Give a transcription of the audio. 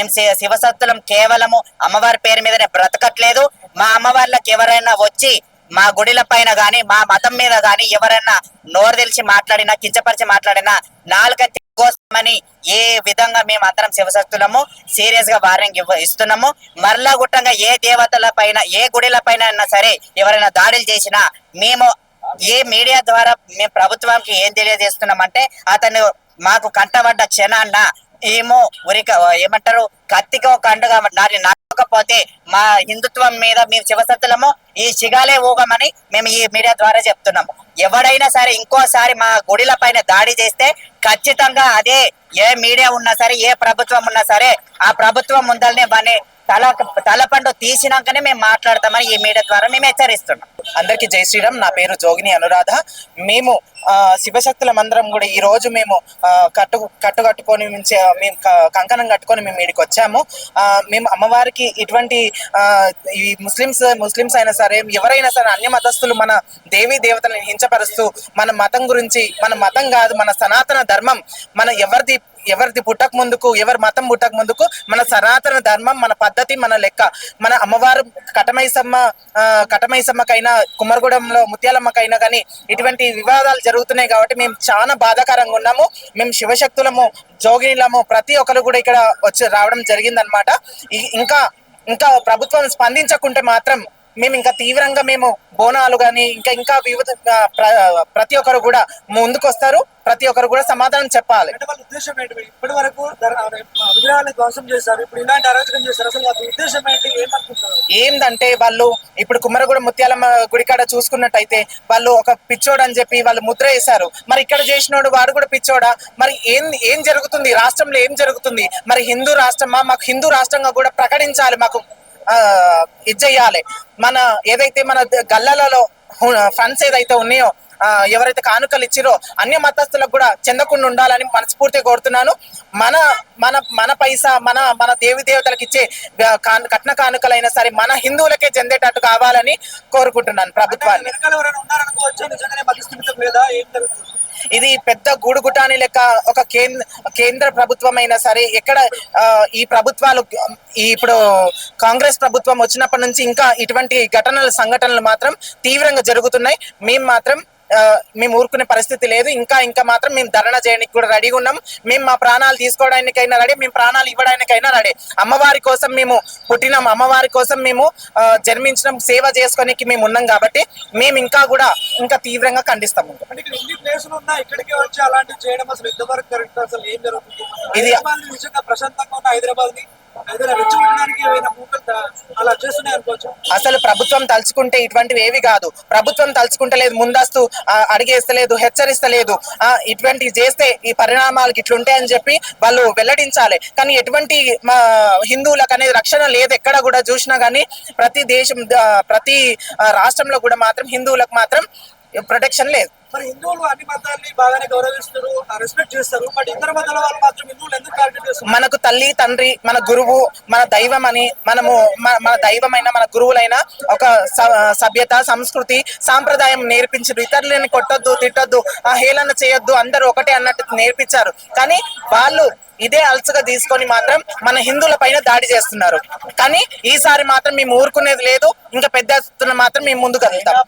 మేము శివసత్తులం కేవలము అమ్మవారి పేరు మీదనే బ్రతకట్లేదు. మా అమ్మవార్లకు ఎవరైనా వచ్చి మా గుడిల పైన గాని మా మతం మీద గాని ఎవరైనా నోరు తెలిసి మాట్లాడినా కించపరిచి మాట్లాడినా నాలుక కోసమని ఏ విధంగా మేము అందరం శివశక్తులము సీరియస్ గా వార్నింగ్ ఇస్తున్నాము. మరలా గుట్టంగా ఏ దేవతల పైన ఏ గుడిల పైన అయినా సరే ఎవరైనా దాడులు చేసినా మేము ఏ మీడియా ద్వారా మేము ప్రభుత్వానికి ఏం తెలియజేస్తున్నామంటే అతను మాకు కంటబడ్డ క్షణాన్న ఏమో ఉరిక ఏమంటారు కత్తికో కండుగా నడకపోతే మా హిందుత్వం మీద మేము శివసత్తులము ఈ శిగాలే ఊగమని మేము ఈ మీడియా ద్వారా చెప్తున్నాము. ఎవడైనా సరే ఇంకోసారి మా గుడిల పైన దాడి చేస్తే ఖచ్చితంగా అదే ఏ మీడియా ఉన్నా సరే ఏ ప్రభుత్వం ఉన్నా సరే ఆ ప్రభుత్వం ముందల్నే వాని తలపండు తీసినాకనే మేము మాట్లాడతామని ఈ మీడియా ద్వారా మేము హెచ్చరిస్తున్నాం. అందరికి జై శ్రీరామ్. నా పేరు జోగిని అనురాధ. మేము శివశక్తుల మందిరం కూడా ఈ రోజు మేము కట్టుకొని మేము కంకణం కట్టుకొని మేము వీడికి వచ్చాము. మేము అమ్మవారికి ఇటువంటి ఈ ముస్లిమ్స్ అయినా సరే ఎవరైనా సరే అన్య మతస్థులు మన దేవీ దేవతలను హింసపరుస్తూ మన మతం గురించి, మన మతం కాదు మన సనాతన ధర్మం, మన ఎవరిది పుట్టక ముందుకు ఎవరి మతం పుట్టక ముందుకు మన సనాతన ధర్మం, మన పద్ధతి, మన లెక్క, మన అమ్మవారు కటమైసమ్మకైనా కుమ్మరగూడెంలో ముత్యాలమ్మకైనా కానీ ఇటువంటి వివాదాలు జరుగుతున్నాయి కాబట్టి మేము చాలా బాధాకరంగా ఉన్నాము. మేము శివశక్తులము జోగినిలము ప్రతి ఒక్కరు కూడా ఇక్కడ వచ్చి రావడం జరిగిందనమాట. ఇంకా ప్రభుత్వం స్పందించకుంటే మాత్రం మేము ఇంకా తీవ్రంగా మేము బోనాలు కానీ ఇంకా వివిధ ప్రతి ఒక్కరు కూడా ముందుకు వస్తారు. ప్రతి ఒక్కరు కూడా సమాధానం చెప్పాలి. ఉద్దేశం ఏంటి? ఇప్పటి వరకు విగ్రహాలను ధ్వంసం చేశారు, ఇప్పుడు ఇలాంటి అరాచకం చేశారు. అసలు ఉద్దేశం ఏంటి? ఏమనుకుంటారు? ఏందంటే వాళ్ళు ఇప్పుడు కుమ్మరగూడెం ముత్యాలమ్మ గుడికాడ చూసుకున్నట్టయితే వాళ్ళు ఒక పిచ్చోడు అని చెప్పి వాళ్ళు ముద్ర వేశారు. మరి ఇక్కడ చేసినోడు వాడు కూడా పిచ్చోడా? మరి ఏం జరుగుతుంది రాష్ట్రంలో? ఏం జరుగుతుంది? మరి హిందూ రాష్ట్రమా? మాకు హిందూ రాష్ట్రంగా కూడా ప్రకటించాలి. మాకు ఇది చెయ్యాలి. మన ఏదైతే మన గల్లాలలో ఫండ్స్ ఏదైతే ఉన్నాయో ఎవరైతే కానుకలు ఇచ్చిరో అన్య మతస్థులకు కూడా చెందకుండా ఉండాలని మనస్ఫూర్తిగా కోరుతున్నాను. మన మన మన పైసా మన దేవి దేవతలకు ఇచ్చే కట్న కానుకలైనా సరే మన హిందువులకే చెందేటట్టు కావాలని కోరుకుంటున్నాను ప్రభుత్వాన్ని. ఇది పెద్ద గూడుగుటాని లెక్క ఒక కేంద్ర ప్రభుత్వం అయినా సరే ఎక్కడ ఈ ప్రభుత్వాలు ఇప్పుడు కాంగ్రెస్ ప్రభుత్వం వచ్చినప్పటి నుంచి ఇంకా ఇటువంటి సంఘటనలు మాత్రం తీవ్రంగా జరుగుతున్నాయి. మేము ఊరుకునే పరిస్థితి లేదు. ఇంకా మాత్రం మేము ధర్నా చేయడానికి కూడా రెడీగా ఉన్నాం. మేము మా ప్రాణాలు తీసుకోవడానికైనా రెడీ, మేము ప్రాణాలు ఇవ్వడానికైనా రెడీ. అమ్మవారి కోసం మేము పుట్టినాం, అమ్మవారి కోసం మేము జన్మించడం, సేవ చేసుకోనికి మేము ఉన్నాం కాబట్టి మేము ఇంకా తీవ్రంగా ఖండిస్తాము. ఇది అసలు ప్రభుత్వం తలుచుకుంటే ఇటువంటివి ఏవి కాదు. ప్రభుత్వం తలుచుకుంటలేదు, ముందస్తు అడిగేస్తలేదు, హెచ్చరిస్తలేదు. ఇటువంటివి చేస్తే ఈ పరిణామాలు ఇట్లుంటాయని చెప్పి వాళ్ళు వెల్లడించాలి. కానీ ఎటువంటి మా హిందువులకు అనేది రక్షణ లేదు. ఎక్కడ కూడా చూసినా కానీ ప్రతి రాష్ట్రంలో కూడా మాత్రం హిందువులకు మాత్రం ప్రొటెక్షన్ లేదు. మరి హిందువులు అన్ని మతాన్ని బాగానే గౌరవిస్తారు, రెస్పెక్ట్ చేస్తారు. బట్ ఇతర మతాల వాళ్ళు మాత్రం హిందువులు ఎందుకు టార్గెట్ చేస్తారు? మనకు తల్లి తండ్రి, మన గురువు, మన దైవం అని మన దైవమైన మన గురువులైన ఒక సభ్యత, సంస్కృతి, సాంప్రదాయం నేర్పించారు. ఇతరులని కొట్టొద్దు, తిట్టొద్దు, హేళన చేయొద్దు, అందరూ ఒకటే అన్నట్టు నేర్పించారు. కానీ వాళ్ళు ఇదే అలసగా తీసుకొని మాత్రం మన హిందువుల పైన దాడి చేస్తున్నారు. కానీ ఈసారి మాత్రం మేము ఊరుకునేది లేదు. ఇంకా పెద్ద ఎత్తున మాత్రం మేము ముందుకు వెళ్తాం.